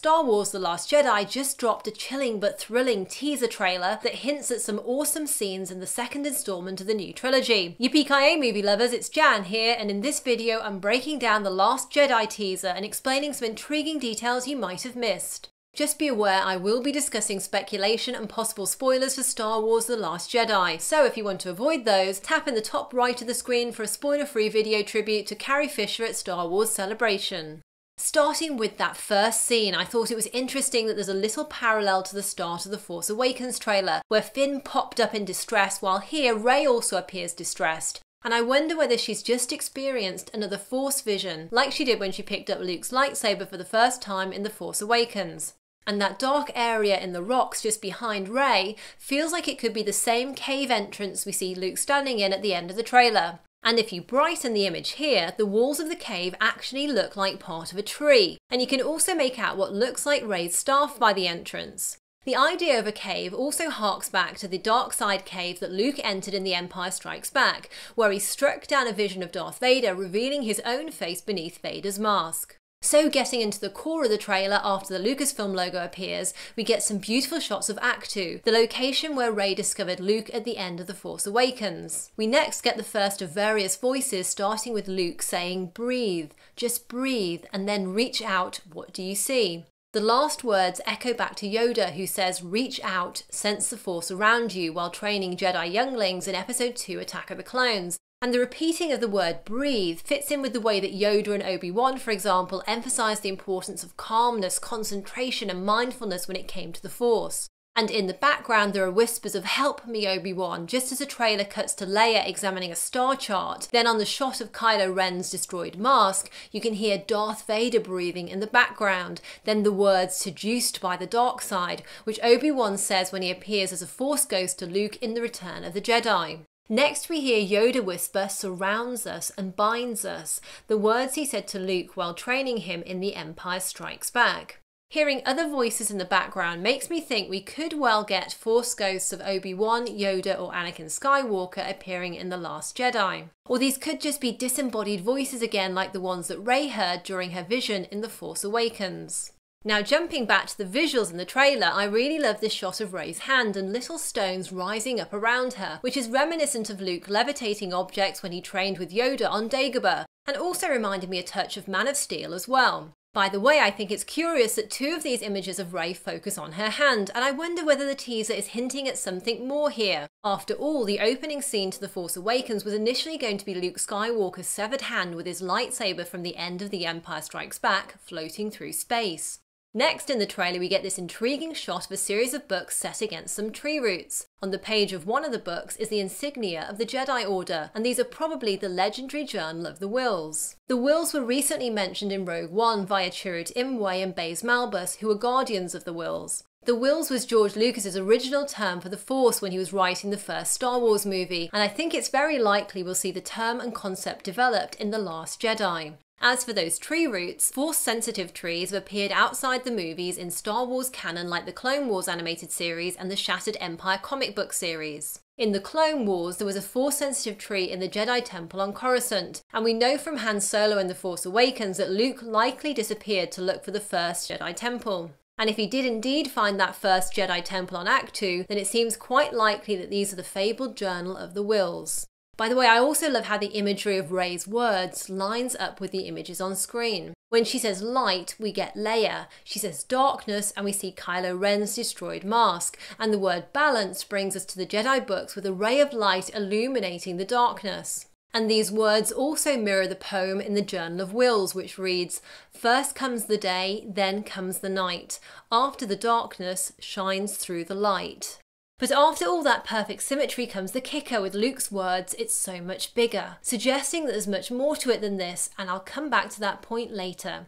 Star Wars The Last Jedi just dropped a chilling but thrilling teaser trailer that hints at some awesome scenes in the second installment of the new trilogy. Yippee-ki-yay movie lovers, it's Jan here, and in this video I'm breaking down The Last Jedi teaser and explaining some intriguing details you might have missed. Just be aware I will be discussing speculation and possible spoilers for Star Wars The Last Jedi, so if you want to avoid those, tap in the top right of the screen for a spoiler-free video tribute to Carrie Fisher at Star Wars Celebration. Starting with that first scene, I thought it was interesting that there's a little parallel to the start of the Force Awakens trailer, where Finn popped up in distress while here Rey also appears distressed. And I wonder whether she's just experienced another Force vision, like she did when she picked up Luke's lightsaber for the first time in The Force Awakens. And that dark area in the rocks just behind Rey feels like it could be the same cave entrance we see Luke standing in at the end of the trailer. And if you brighten the image here, the walls of the cave actually look like part of a tree, and you can also make out what looks like Rey's staff by the entrance. The idea of a cave also harks back to the dark side cave that Luke entered in The Empire Strikes Back, where he struck down a vision of Darth Vader, revealing his own face beneath Vader's mask. So getting into the core of the trailer after the Lucasfilm logo appears, we get some beautiful shots of Ahch-To, the location where Rey discovered Luke at the end of The Force Awakens. We next get the first of various voices, starting with Luke saying, "Breathe, just breathe, and then reach out, what do you see?" The last words echo back to Yoda, who says, "Reach out, sense the Force around you," while training Jedi younglings in Episode 2 Attack of the Clones. And the repeating of the word breathe fits in with the way that Yoda and Obi-Wan, for example, emphasised the importance of calmness, concentration and mindfulness when it came to the Force. And in the background there are whispers of "Help me, Obi-Wan," just as the trailer cuts to Leia examining a star chart. Then on the shot of Kylo Ren's destroyed mask, you can hear Darth Vader breathing in the background, then the words "seduced by the dark side," which Obi-Wan says when he appears as a Force ghost to Luke in The Return of the Jedi. Next we hear Yoda whisper "surrounds us and binds us," the words he said to Luke while training him in The Empire Strikes Back. Hearing other voices in the background makes me think we could well get Force ghosts of Obi-Wan, Yoda or Anakin Skywalker appearing in The Last Jedi. Or these could just be disembodied voices again, like the ones that Rey heard during her vision in The Force Awakens. Now jumping back to the visuals in the trailer, I really love this shot of Rey's hand and little stones rising up around her, which is reminiscent of Luke levitating objects when he trained with Yoda on Dagobah, and also reminded me a touch of Man of Steel as well. By the way, I think it's curious that two of these images of Rey focus on her hand, and I wonder whether the teaser is hinting at something more here. After all, the opening scene to The Force Awakens was initially going to be Luke Skywalker's severed hand with his lightsaber from the end of The Empire Strikes Back floating through space. Next in the trailer we get this intriguing shot of a series of books set against some tree roots. On the page of one of the books is the insignia of the Jedi Order, and these are probably the legendary Journal of the Whills. The Whills were recently mentioned in Rogue One via Chirrut Imwe and Baze Malbus, who were guardians of the Whills. The Whills was George Lucas's original term for the Force when he was writing the first Star Wars movie, and I think it's very likely we'll see the term and concept developed in The Last Jedi. As for those tree roots, Force-sensitive trees have appeared outside the movies in Star Wars canon like the Clone Wars animated series and the Shattered Empire comic book series. In the Clone Wars, there was a Force-sensitive tree in the Jedi Temple on Coruscant, and we know from Han Solo in The Force Awakens that Luke likely disappeared to look for the first Jedi Temple. And if he did indeed find that first Jedi Temple on Ahch-To, then it seems quite likely that these are the fabled Journal of the Whills. By the way, I also love how the imagery of Rey's words lines up with the images on screen. When she says light, we get Leia. She says darkness, and we see Kylo Ren's destroyed mask. And the word balance brings us to the Jedi books with a ray of light illuminating the darkness. And these words also mirror the poem in the Journal of Whills, which reads, "First comes the day, then comes the night. After the darkness shines through the light." But after all that perfect symmetry comes the kicker with Luke's words, "It's so much bigger," suggesting that there's much more to it than this, and I'll come back to that point later.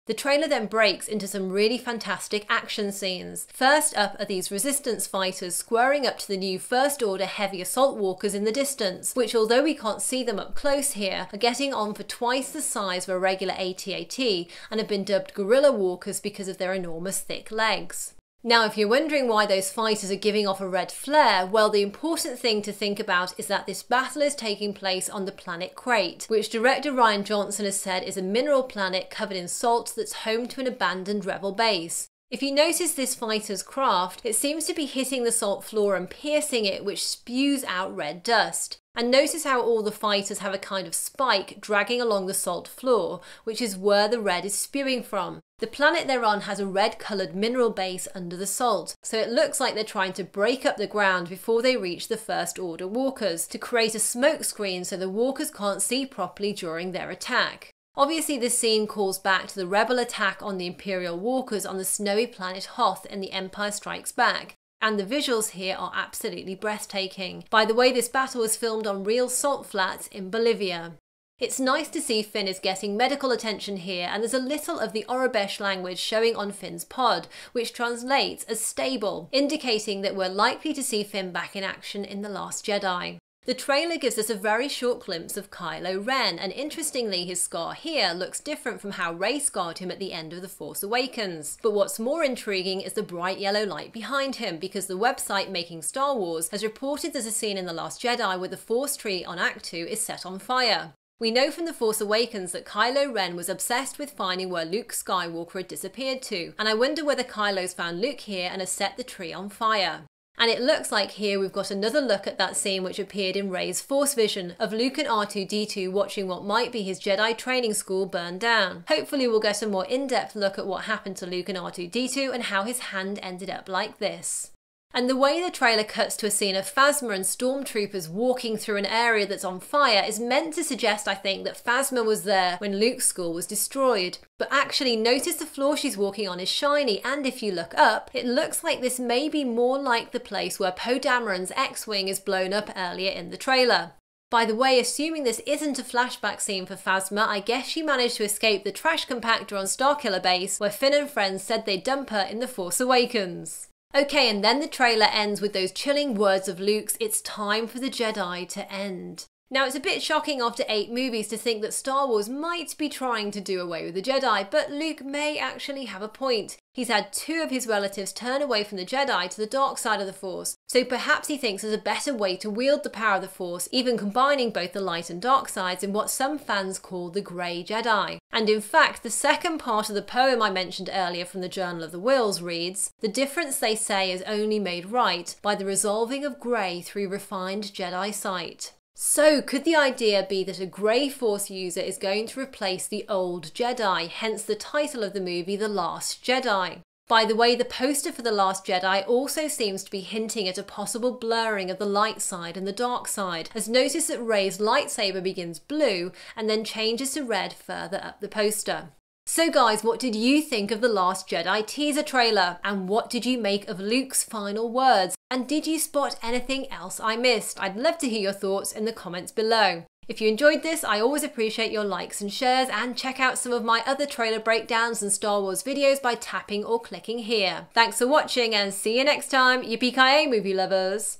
The trailer then breaks into some really fantastic action scenes. First up are these resistance fighters squaring up to the new First Order heavy assault walkers in the distance, which although we can't see them up close here, are getting on for twice the size of a regular AT-AT and have been dubbed guerrilla walkers because of their enormous thick legs. Now, if you're wondering why those fighters are giving off a red flare, well, the important thing to think about is that this battle is taking place on the planet Crait, which director Rian Johnson has said is a mineral planet covered in salt that's home to an abandoned rebel base. If you notice this fighter's craft, it seems to be hitting the salt floor and piercing it, which spews out red dust. And notice how all the fighters have a kind of spike dragging along the salt floor, which is where the red is spewing from. The planet they're on has a red-coloured mineral base under the salt, so it looks like they're trying to break up the ground before they reach the First Order walkers, to create a smoke screen so the walkers can't see properly during their attack. Obviously, this scene calls back to the rebel attack on the Imperial walkers on the snowy planet Hoth in The Empire Strikes Back. And the visuals here are absolutely breathtaking. By the way, this battle was filmed on real salt flats in Bolivia. It's nice to see Finn is getting medical attention here, and there's a little of the Aurebesh language showing on Finn's pod, which translates as stable, indicating that we're likely to see Finn back in action in The Last Jedi. The trailer gives us a very short glimpse of Kylo Ren, and interestingly his scar here looks different from how Rey scarred him at the end of The Force Awakens. But what's more intriguing is the bright yellow light behind him, because the website Making Star Wars has reported there's a scene in The Last Jedi where the Force tree on Ahch-To is set on fire. We know from The Force Awakens that Kylo Ren was obsessed with finding where Luke Skywalker had disappeared to, and I wonder whether Kylo's found Luke here and has set the tree on fire. And it looks like here we've got another look at that scene which appeared in Rey's Force vision of Luke and R2-D2 watching what might be his Jedi training school burn down. Hopefully we'll get a more in-depth look at what happened to Luke and R2-D2 and how his hand ended up like this. And the way the trailer cuts to a scene of Phasma and stormtroopers walking through an area that's on fire is meant to suggest, I think, that Phasma was there when Luke's school was destroyed. But actually, notice the floor she's walking on is shiny, and if you look up, it looks like this may be more like the place where Poe Dameron's X-Wing is blown up earlier in the trailer. By the way, assuming this isn't a flashback scene for Phasma, I guess she managed to escape the trash compactor on Starkiller Base, where Finn and friends said they'd dump her in The Force Awakens. Okay, and then the trailer ends with those chilling words of Luke's, "It's time for the Jedi to end." Now, it's a bit shocking after 8 movies to think that Star Wars might be trying to do away with the Jedi, but Luke may actually have a point. He's had 2 of his relatives turn away from the Jedi to the dark side of the Force, so perhaps he thinks there's a better way to wield the power of the Force, even combining both the light and dark sides in what some fans call the Grey Jedi. And in fact, the second part of the poem I mentioned earlier from the Journal of the Whills reads, "The difference they say is only made right by the resolving of grey through refined Jedi sight." So, could the idea be that a grey Force user is going to replace the old Jedi, hence the title of the movie The Last Jedi? By the way, the poster for The Last Jedi also seems to be hinting at a possible blurring of the light side and the dark side, as notice that Rey's lightsaber begins blue and then changes to red further up the poster. So guys, what did you think of The Last Jedi teaser trailer? And what did you make of Luke's final words? And did you spot anything else I missed? I'd love to hear your thoughts in the comments below. If you enjoyed this, I always appreciate your likes and shares, and check out some of my other trailer breakdowns and Star Wars videos by tapping or clicking here. Thanks for watching and see you next time, yippee-ki-yay movie lovers!